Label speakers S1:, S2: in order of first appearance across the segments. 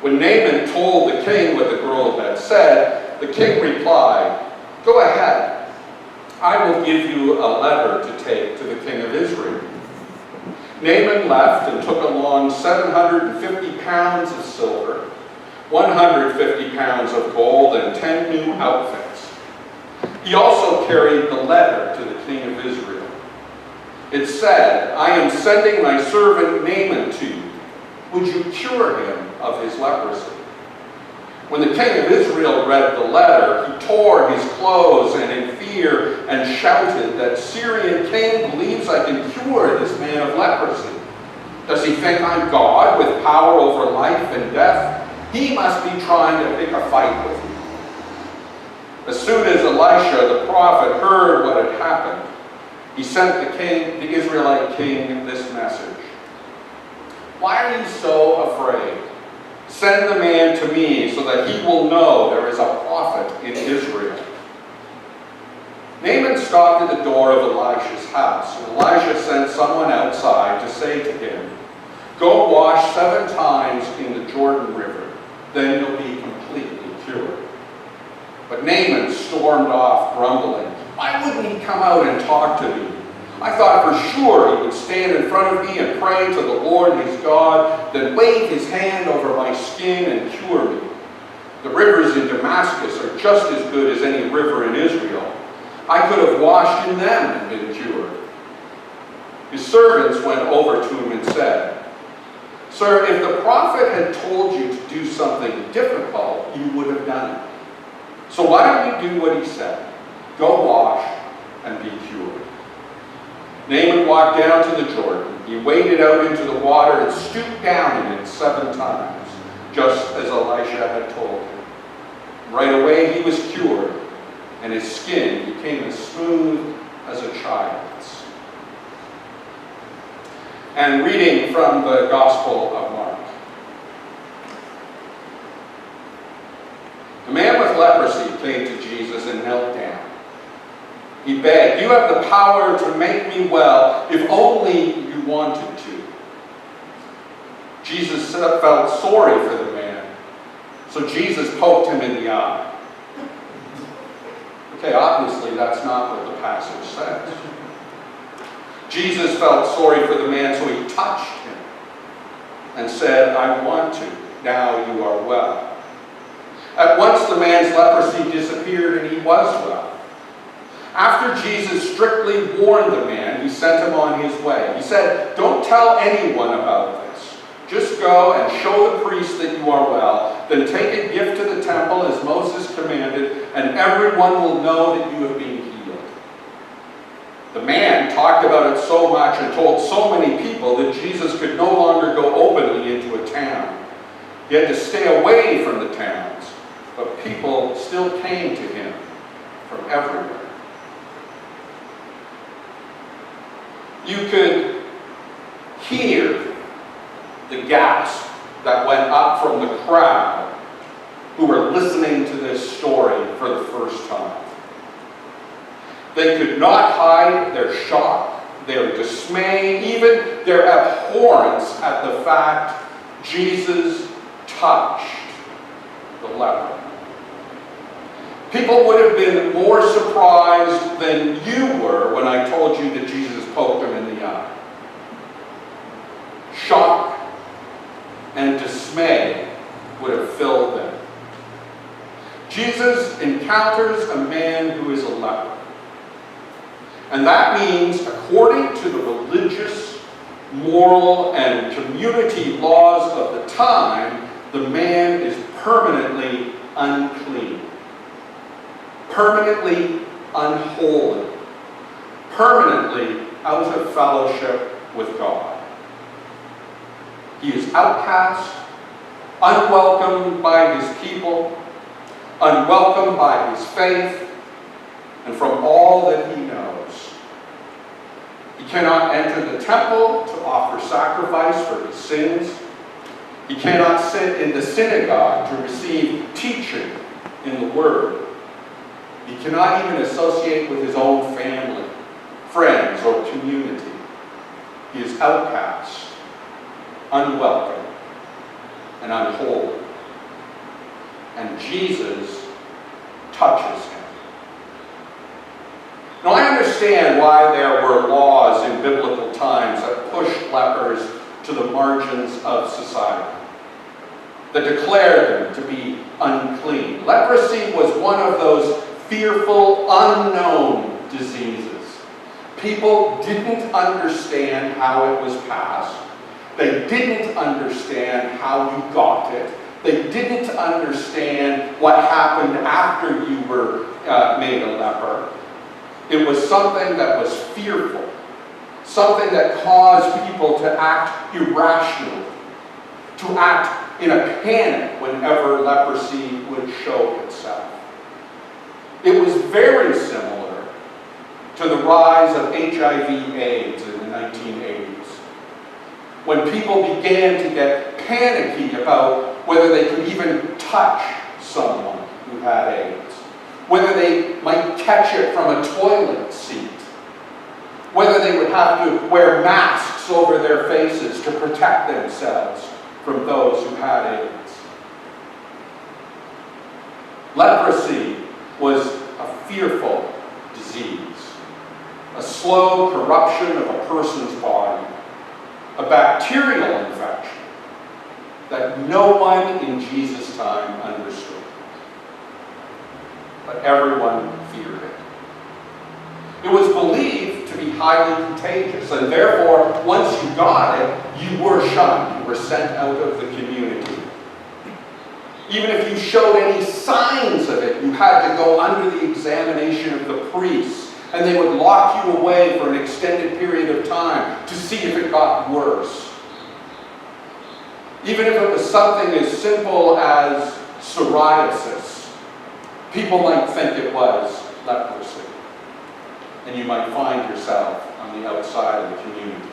S1: When Naaman told the king what the girl had said, the king replied, "Go ahead. I will give you a letter to take to the king of Israel." Naaman left and took along 750 pounds of silver, 150 pounds of gold, and 10 new outfits. He also carried the letter to the king of Israel. It said, "I am sending my servant Naaman to you. Would you cure him of his leprosy?" When the king of Israel read the letter, he tore his clothes and in fear and shouted, "That Syrian king believes I can cure this man of leprosy. Does he think I'm God with power over life and death? He must be trying to pick a fight with me." As soon as Elisha the prophet heard what had happened, he sent the Israelite king, this message: "Why are you so afraid? Send the man to me so that he will know there is a prophet in Israel." Naaman stopped at the door of Elisha's house, and Elisha sent someone outside to say to him, "Go wash 7 times in the Jordan River, then you'll be completely cured." But Naaman stormed off, grumbling, "Why wouldn't he come out and talk to me? I thought for sure he would stand in front of me and pray to the Lord his God, then wave his hand over my skin and cure me. The rivers in Damascus are just as good as any river in Israel. I could have washed in them and been cured." His servants went over to him and said, "Sir, if the prophet had told you to do something difficult, you would have done it. So why don't you do what he said? Go wash and be cured." Naaman walked down to the Jordan. He waded out into the water and stooped down in it 7 times, just as Elisha had told him. Right away he was cured, and his skin became as smooth as a child's. And reading from the Gospel of Mark. A man with leprosy came to Jesus and knelt down. He begged, "You have the power to make me well, if only you wanted to." Jesus felt sorry for the man, so Jesus poked him in the eye. Okay, obviously that's not what the passage says. Jesus felt sorry for the man, so he touched him and said, "I want to. Now you are well." At once the man's leprosy disappeared and he was well. After Jesus strictly warned the man, he sent him on his way. He said, "Don't tell anyone about this. Just go and show the priest that you are well. Then take a gift to the temple as Moses commanded, and everyone will know that you have been healed." The man talked about it so much and told so many people that Jesus could no longer go openly into a town. He had to stay away from the towns, but people still came to him from everywhere. You could hear the gasp that went up from the crowd who were listening to this story for the first time. They could not hide their shock, their dismay, even their abhorrence at the fact Jesus touched the leper. People would have been more surprised than you were when I told you that Jesus poked him in the eye. Shock and dismay would have filled them. Jesus encounters a man who is a leper. And that means, according to the religious, moral, and community laws of the time, the man is permanently unclean, permanently unholy, permanently out of fellowship with God. He is outcast, unwelcomed by his people, unwelcomed by his faith, and from all that he knows. He cannot enter the temple to offer sacrifice for his sins. He cannot sit in the synagogue to receive teaching in the Word. He cannot even associate with his own family, friends, or community. He is outcast, unwelcome, and unholy. and Jesus touches him. Now, I understand why there were laws in biblical times that pushed lepers to the margins of society, that declared them to be unclean. Leprosy was one of those fearful, unknown diseases. People didn't understand how it was passed. They didn't understand how you got it. They didn't understand what happened after you were made a leper. It was something that was fearful, something that caused people to act irrationally, to act in a panic whenever leprosy would show itself. It was very similar to the rise of HIV/AIDS in the 1980s, when people began to get panicky about whether they could even touch someone who had AIDS, whether they might catch it from a toilet seat, whether they would have to wear masks over their faces to protect themselves from those who had AIDS. Leprosy was a fearful disease, a slow corruption of a person's body, a bacterial infection that no one in Jesus' time understood. But everyone feared it. It was believed to be highly contagious, and therefore, once you got it, you were shunned. You were sent out of the community. Even if you showed any signs of it, you had to go under the examination of the priests, and they would lock you away for an extended period of time to see if it got worse. Even if it was something as simple as psoriasis, people might think it was leprosy, and you might find yourself on the outside of the community.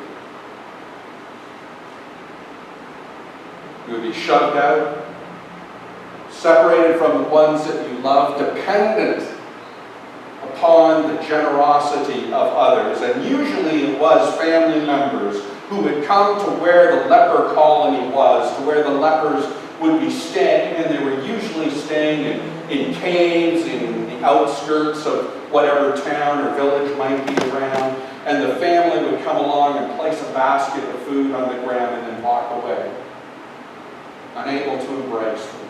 S1: You would be shoved out, separated from the ones that you love, dependent upon the generosity of others. And usually it was family members who would come to where the leper colony was, to where the lepers would be staying, and they were usually staying in caves, in the outskirts of whatever town or village might be around, and the family would come along and place a basket of food on the ground and then walk away, unable to embrace them,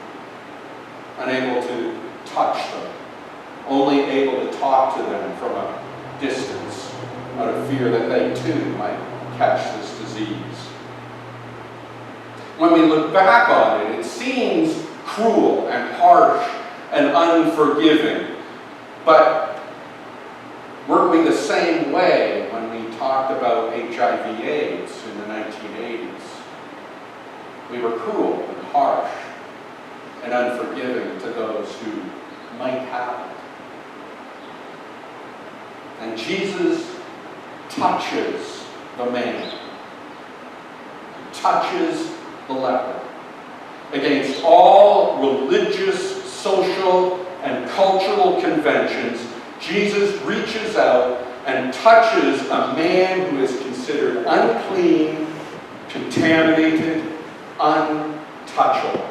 S1: unable to touch them, only able to talk to them from a distance out of fear that they too might catch this disease. When we look back on it, it seems cruel and harsh and unforgiving. But weren't we the same way when we talked about HIV/AIDS in the 1980s? We were cruel and harsh and unforgiving to those who might have it. And Jesus touches the man, touches the leper. Against all religious, social, and cultural conventions, Jesus reaches out and touches a man who is considered unclean, contaminated, untouchable.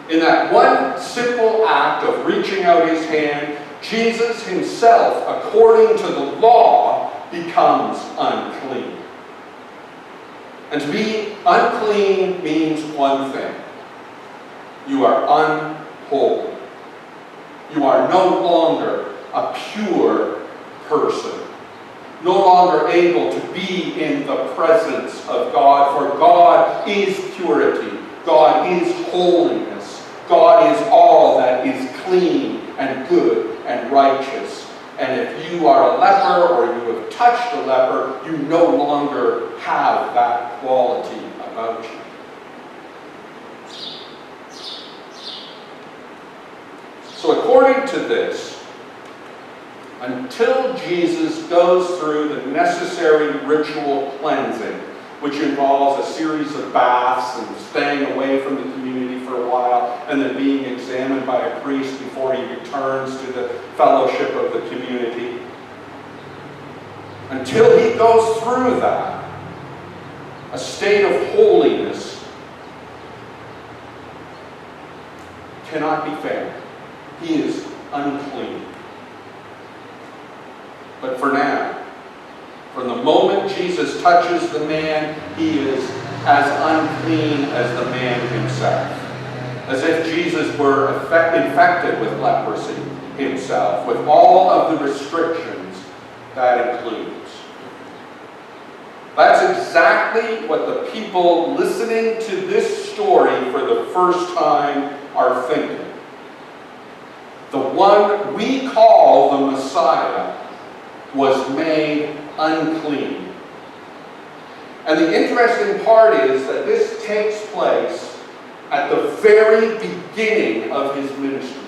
S1: In that one simple act of reaching out his hand, Jesus himself, according to the law, becomes unclean. And to be unclean means one thing. You are unholy. You are no longer a pure person. No longer able to be in the presence of God, for God is purity. God is holiness. God is all that is clean and good and righteous. And if you are a leper or you have touched a leper, you no longer have that quality about you. So according to this, until Jesus goes through the necessary ritual cleansing, which involves a series of baths and staying away from the community for a while, and then being examined by a priest before he returns to the fellowship of the community. Until he goes through that, a state of holiness, cannot be found. He is unclean. But for now, from the moment Jesus touches the man, he is as unclean as the man himself. As if Jesus were infected with leprosy himself, with all of the restrictions that includes. That's exactly what the people listening to this story for the first time are thinking. The one we call the Messiah was made unclean. And the interesting part is that this takes place at the very beginning of his ministry.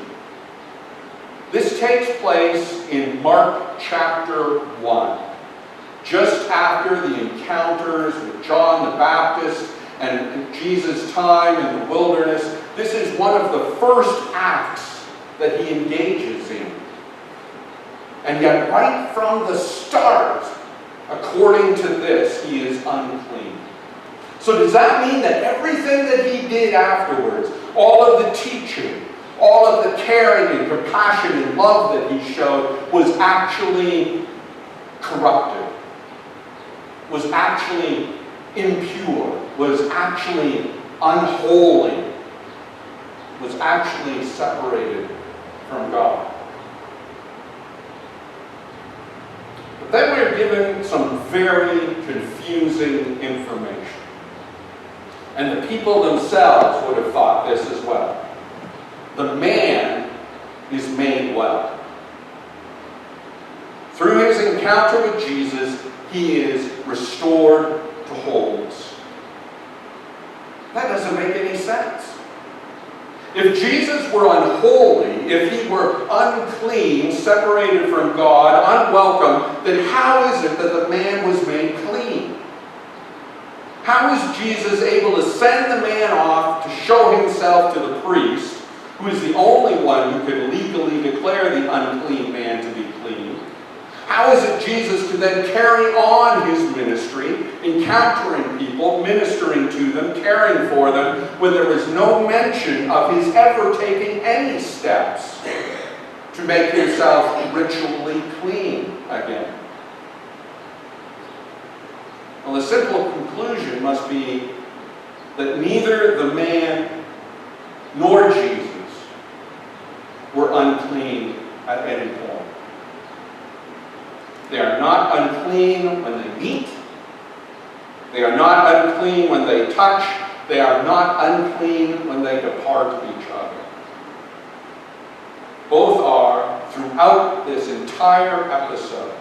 S1: This takes place in Mark chapter 1, just after the encounters with John the Baptist and Jesus' time in the wilderness. This is one of the first acts that he engages in. And yet, right from the start, according to this, he is unclean. So does that mean that everything that he did afterwards, all of the teaching, all of the caring and compassion and love that he showed, was actually corrupted, was actually impure, was actually unholy, was actually separated from God? But then we're given some very confusing information. And the people themselves would have thought this as well. The man is made well. Through his encounter with Jesus, he is restored to wholeness. That doesn't make any sense. If Jesus were unholy, if he were unclean, separated from God, unwelcome, then how is it that the man was made clean? How is Jesus able to send the man off to show himself to the priest, who is the only one who could legally declare the unclean man to be clean? How is it Jesus could then carry on his ministry, encountering people, ministering to them, caring for them, when there was no mention of his ever taking any steps to make himself ritually clean again? Well, the simple conclusion must be that neither the man nor Jesus were unclean at any point. They are not unclean when they meet. They are not unclean when they touch. They are not unclean when they depart each other. Both are, throughout this entire episode,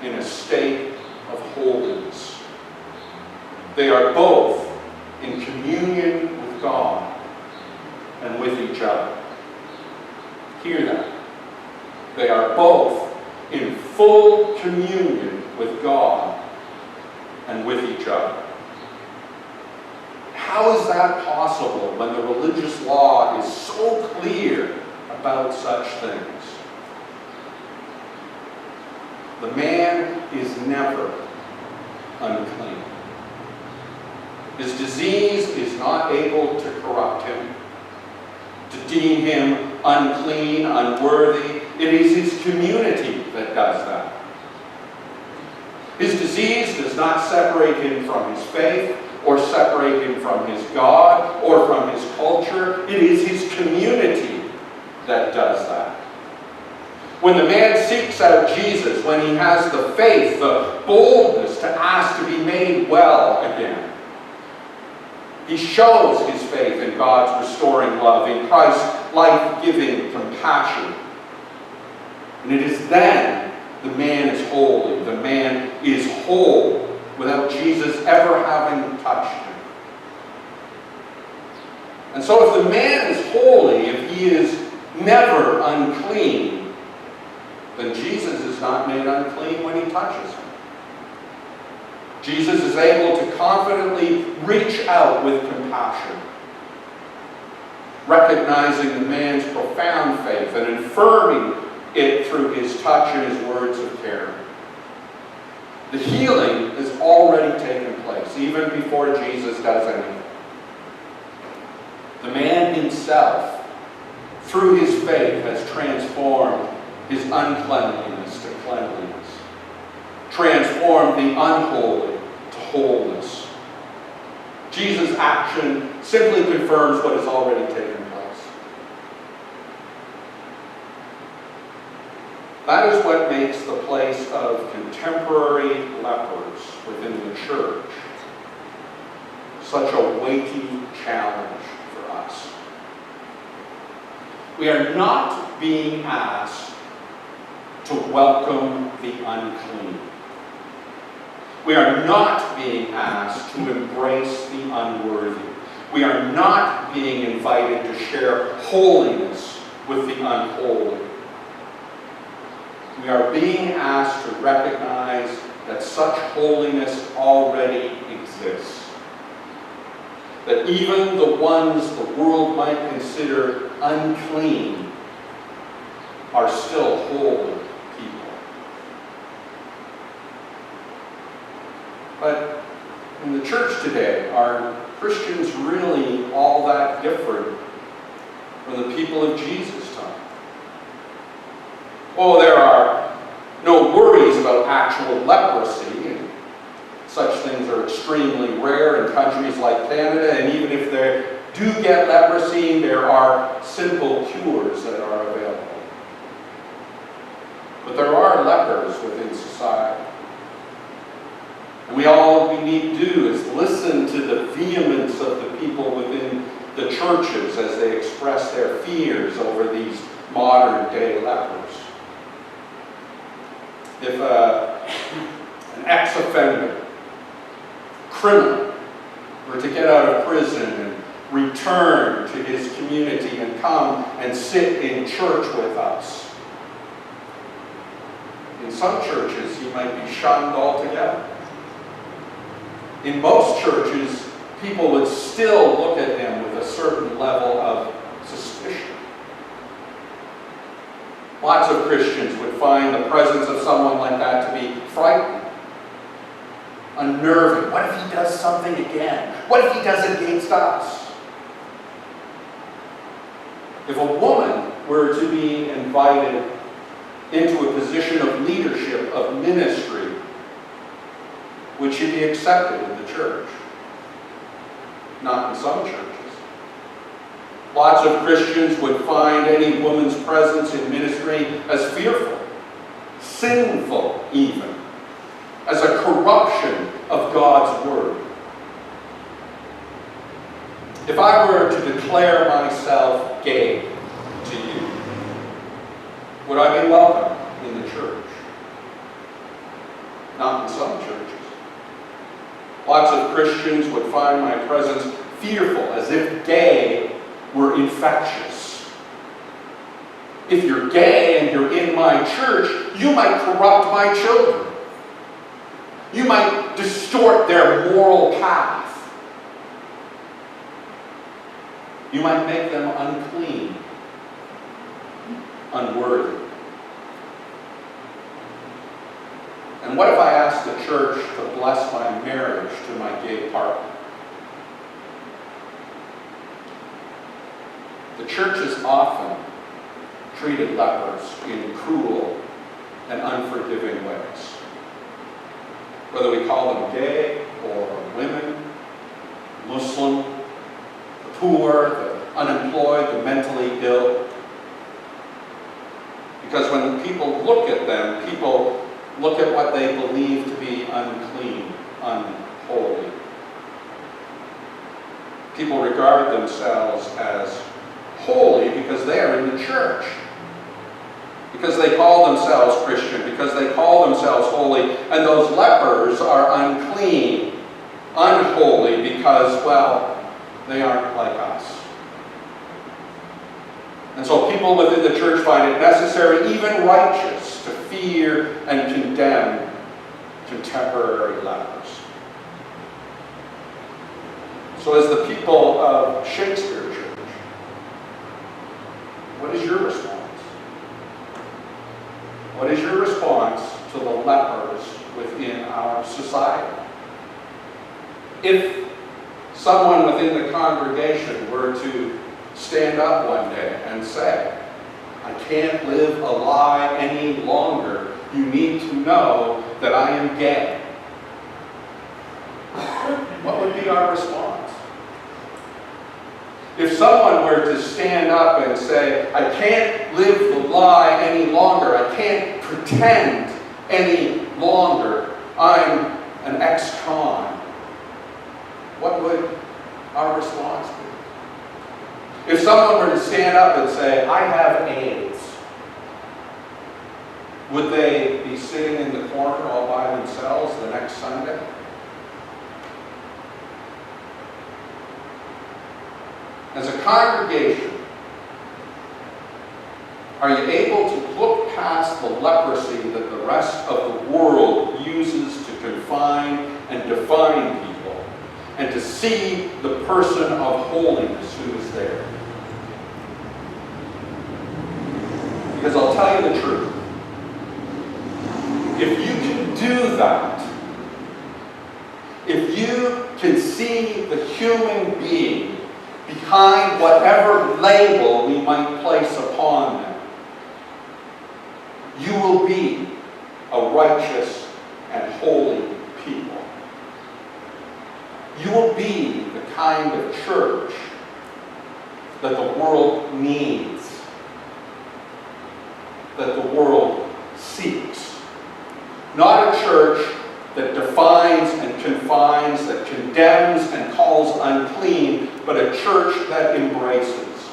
S1: in a state of holiness. They are both in communion with God and with each other. Hear that. They are both in full communion with God and with each other. How is that possible when the religious law is so clear about such things? The man is never unclean. His disease is not able to corrupt him, to deem him unclean, unworthy. It is his community that does that. His disease does not separate him from his faith, or separate him from his God, or from his culture. It is his community that does that. When the man seeks out Jesus, when he has the faith, the boldness to ask to be made well again, he shows his faith in God's restoring love, in Christ's life-giving compassion. And it is then the man is holy. The man is whole without Jesus ever having touched him. And so if the man is holy, if he is never unclean, then Jesus is not made unclean when he touches him. Jesus is able to confidently reach out with compassion, recognizing the man's profound faith and affirming it through his touch and his words of care. The healing has already taken place, even before Jesus does anything. The man himself through his faith, has transformed his uncleanliness to cleanliness, transformed the unholy to wholeness. Jesus' action simply confirms what has already taken place. That is what makes the place of contemporary lepers within the church such a weighty challenge for us. We are not being asked to welcome the unclean. We are not being asked to embrace the unworthy. We are not being invited to share holiness with the unholy. We are being asked to recognize that such holiness already exists. That even the ones the world might consider unclean are still holy people. But in the church today, are Christians really all that different from the people of Jesus' time? Oh, there are no worries about actual leprosy, and such things are extremely rare in countries like Canada, and even if they do get leprosy, there are simple cures that are available. But there are lepers within society. And all we need to do is listen to the vehemence of the people within the churches as they express their fears over these modern-day lepers. If an ex-offender, criminal, were to get out of prison and return to his community and come and sit in church with us, in some churches he might be shunned altogether. In most churches, people would still look at him with a certain level of suspicion. Lots of Christians would find the presence of someone like that to be frightening, unnerving. What if he does something again? What if he does it against us? If a woman were to be invited into a position of leadership, of ministry, would she be accepted in the church? Not in some churches. Lots of Christians would find any woman's presence in ministry as fearful, sinful even, as a corruption of God's word. If I were to declare myself gay to you, would I be welcome in the church? Not in some churches. Lots of Christians would find my presence fearful, as if gay were infectious. If you're gay and you're in my church, you might corrupt my children. You might distort their moral path. You might make them unclean, unworthy. And what if I asked the church to bless my marriage to my gay partner? The church has often treated lepers in cruel and unforgiving ways. Whether we call them gay or women, Muslim, the poor, the unemployed, the mentally ill. Because when people look at them, people look at what they believe to be unclean, unholy. People regard themselves as holy because they are in the church. Because they call themselves Christian, because they call themselves holy, and those lepers are unclean, unholy, because, well, they aren't like us. And so people within the church find it necessary, even righteous, to fear and condemn contemporary lepers. So as the people of Shakespeare Church, what is your response? What is your response to the lepers within our society? If someone within the congregation were to stand up one day and say, I can't live a lie any longer. You need to know that I am gay. What would be our response? If someone were to stand up and say, I can't live the lie any longer, I can't pretend any longer, I'm an ex-con, what would our response be? If someone were to stand up and say, I have AIDS, would they be sitting in the corner all by themselves the next Sunday? As a congregation, are you able to look past the leprosy that the rest of the world uses to confine and define people, and to see the person of holiness who is there? Because I'll tell you the truth. If you can do that, if you can see the human being behind whatever label we might place upon them, you will be a righteous and holy people. You will be the kind of church that the world needs, that the world seeks. Not a church that defines and confines, that condemns and calls unclean, but a church that embraces,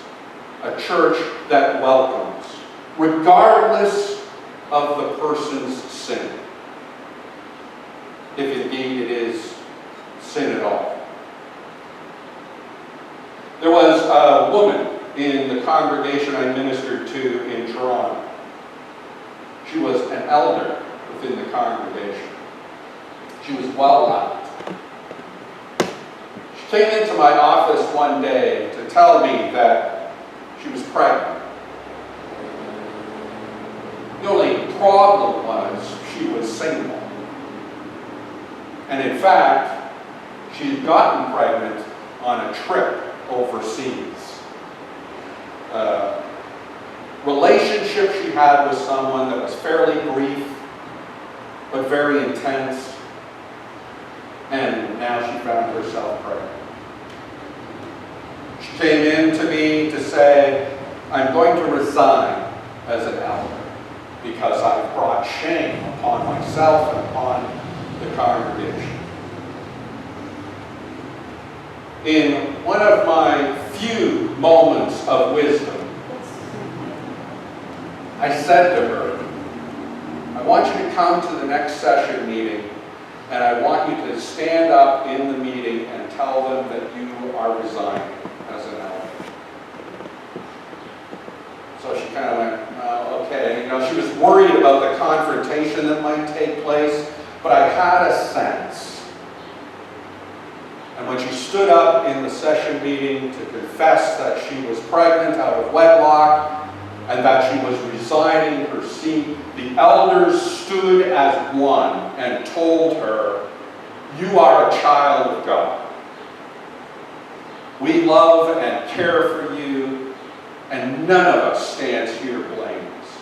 S1: a church that welcomes, regardless of the person's sin, if indeed it is sin at all. There was a woman in the congregation I ministered to in Toronto. She was an elder within the congregation. She was well liked. She came into my office one day to tell me that she was pregnant. The only problem was she was single. And in fact, she had gotten pregnant on a trip overseas. Relationship she had with someone that was fairly brief, but very intense. And now she found herself pregnant. She came in to me to say, I'm going to resign as an elder because I've brought shame upon myself and upon the congregation. In one of my few moments of wisdom, I said to her, I want you to come to the next session meeting, and I want you to stand up in the meeting and tell them that you are resigning as an elder. So she kind of went, oh, okay. She was worried about the confrontation that might take place, but I had a sense. And when she stood up in the session meeting to confess that she was pregnant out of wedlock, and that she was resigning her seat, the elders stood as one and told her, you are a child of God. We love and care for you, and none of us stands here blameless.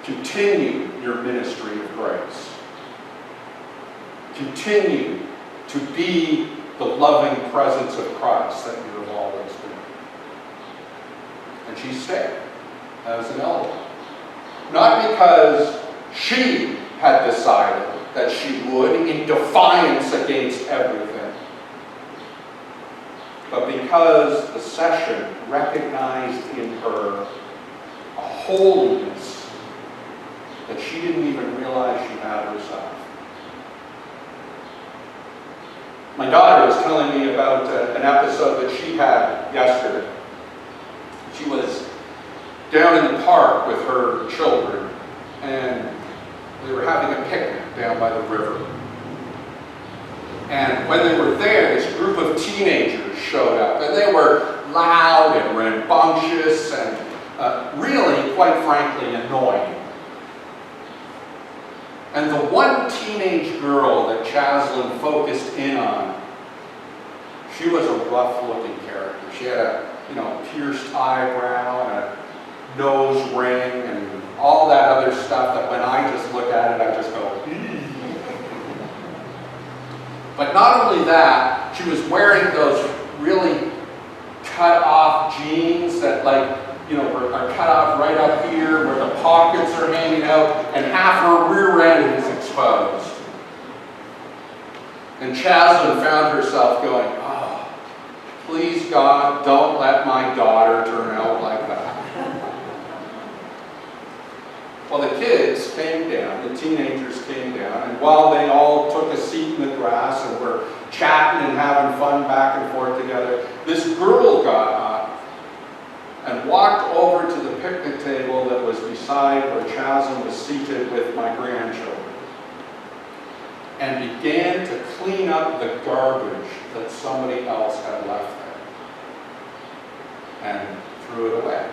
S1: Continue your ministry of grace. Continue to be the loving presence of Christ that you have always been. And she stayed as an elder. Not because she had decided that she would, in defiance against everything, but because the session recognized in her a holiness that she didn't even realize she had herself. My daughter was telling me about an episode that she had yesterday. She was down in the park with her children, and they were having a picnic down by the river. And when they were there, this group of teenagers showed up, and they were loud and rambunctious and really, quite frankly, annoying. And the one teenage girl that Chaslin focused in on, She was a rough-looking character. She had a, pierced eyebrow and a nose ring and all that other stuff that when I just look at it, I just go, eee. But not only that, she was wearing those really cut-off jeans that are cut off right up here where the pockets are hanging out and half her rear end is exposed. And Chaslin found herself going, oh, please God, don't let my daughter turn out like that. Well, the kids came down, the teenagers came down, and while they all took a seat in the grass and were chatting and having fun back and forth together, this girl got up and walked over to the picnic table that was beside where Chaslin was seated with my grandchildren and began to clean up the garbage that somebody else had left there and threw it away.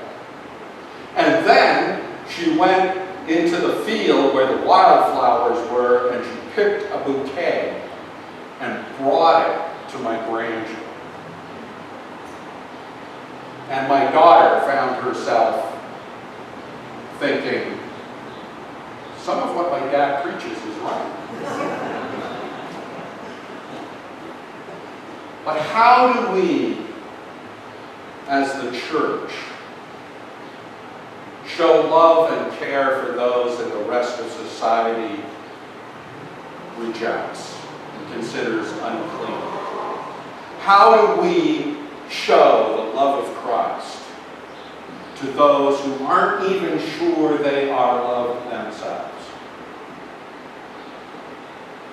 S1: And then she went into the field where the wildflowers were and she picked a bouquet and brought it to my grandchildren. And my daughter found herself thinking, some of what my dad preaches is right. But how do we, as the church, show love and care for those that the rest of society rejects and considers unclean? How do we show the love of Christ to those who aren't even sure they are loved themselves?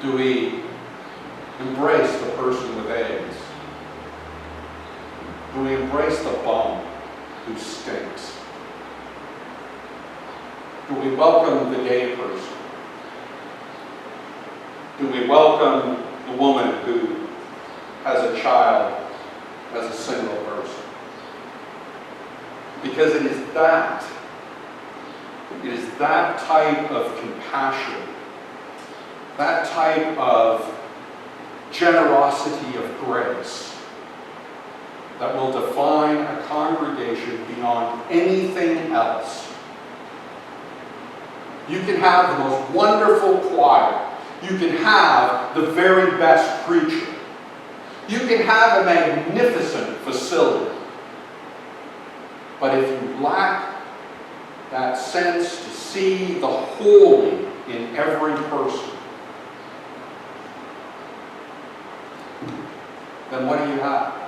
S1: Do we embrace the person with AIDS? Do we embrace the bum who stinks? Do we welcome the gay person? Do we welcome the woman who has a child as a single person? Because it is that type of compassion, that type of generosity of grace that will define a congregation beyond anything else. You can have the most wonderful choir. You can have the very best preacher. You can have a magnificent facility. But if you lack that sense to see the holy in every person, then what do you have?